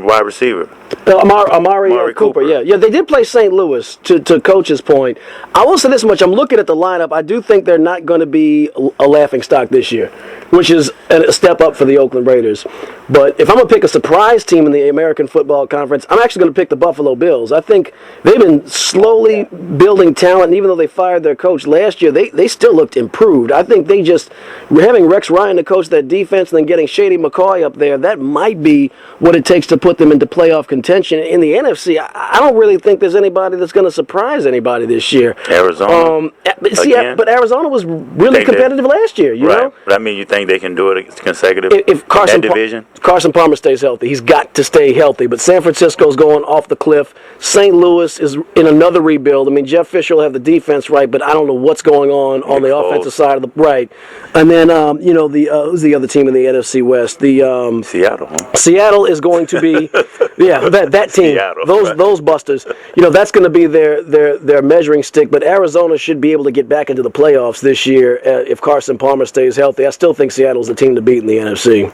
Speaker 3: wide receiver.
Speaker 2: Amari Cooper. Yeah. They did play St. Louis. To Coach's point, I will say this much: I'm looking at the lineup. I do think they're not going to be a laughingstock this year, which is a step up for the Oakland Raiders. But if I'm going to pick a surprise team in the American Football Conference, I'm actually going to pick the Buffalo Bills. I think they've been slowly building talent, and even though they fired their coach last year, they still looked improved. I think they just, having Rex Ryan to coach that defense and then getting Shady McCoy up there, that might be what it takes to put them into playoff contention. contention. In the NFC, I don't really think there's anybody that's going to surprise anybody this year.
Speaker 3: Arizona.
Speaker 2: But Arizona was really competitive last year. You know?
Speaker 3: But I mean, you think they can do it consecutive
Speaker 2: if Carson
Speaker 3: in that division?
Speaker 2: Carson Palmer stays healthy. He's got to stay healthy. But San Francisco's going off the cliff. St. Louis is in another rebuild. I mean, Jeff Fisher will have the defense right, but I don't know what's going on the offensive side of the right. And then who's the other team in the NFC West? The
Speaker 3: Seattle. Huh?
Speaker 2: Seattle is going to be that team.
Speaker 3: Seattle,
Speaker 2: those busters. That's going to be their measuring stick. But Arizona should be able to get back into the playoffs this year if Carson Palmer stays healthy. I still think Seattle's the team to beat in the NFC.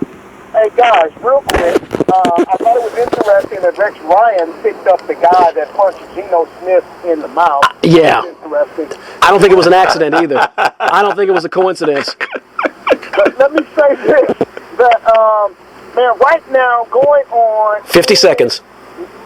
Speaker 4: Hey guys, real quick, I thought it was interesting that Rex Ryan picked up the guy that punched Geno Smith in the mouth.
Speaker 2: Yeah.
Speaker 4: Interesting.
Speaker 2: I don't think it was an accident either. I don't think it was a coincidence.
Speaker 4: But let me say this, that, man, right now going on
Speaker 2: 50 seconds.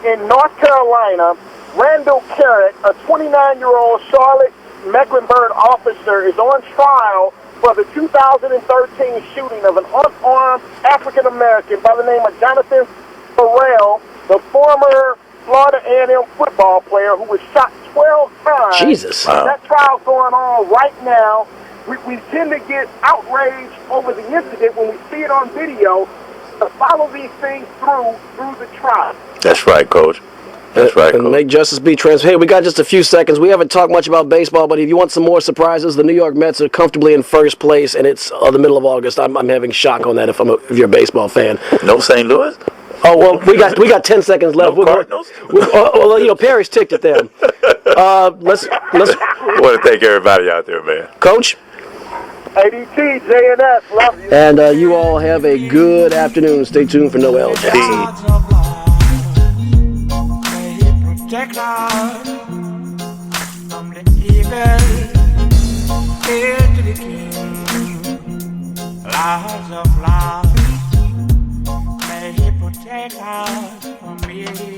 Speaker 4: In North Carolina, Randall Carrot, a 29-year-old Charlotte Mecklenburg officer, is on trial for the 2013 shooting of an unarmed African-American by the name of Jonathan Farrell, the former Florida A&M football player who was shot 12 times.
Speaker 2: Jesus.
Speaker 3: Wow.
Speaker 4: That trial's going on right now. We tend to get outraged over the incident when we see it on video, to follow these things through the trial.
Speaker 3: That's right, Coach. That's right,
Speaker 2: and
Speaker 3: Coach.
Speaker 2: make justice be transparent. Hey, we got just a few seconds. We haven't talked much about baseball, but if you want some more surprises, the New York Mets are comfortably in first place, and it's the middle of August. I'm having shock on that if you're a baseball fan.
Speaker 3: No St. Louis?
Speaker 2: Oh well, we got 10 seconds left.
Speaker 3: No Cardinals?
Speaker 2: Perry's ticked at them. Let's.
Speaker 3: I want to thank everybody out there, man.
Speaker 2: Coach.
Speaker 4: ADT, JNS, love you.
Speaker 2: And you all have a good afternoon. Stay tuned for Noel Jackson.
Speaker 8: Protect us from the evil, hail to the King, Lords of love, may He protect us from evil.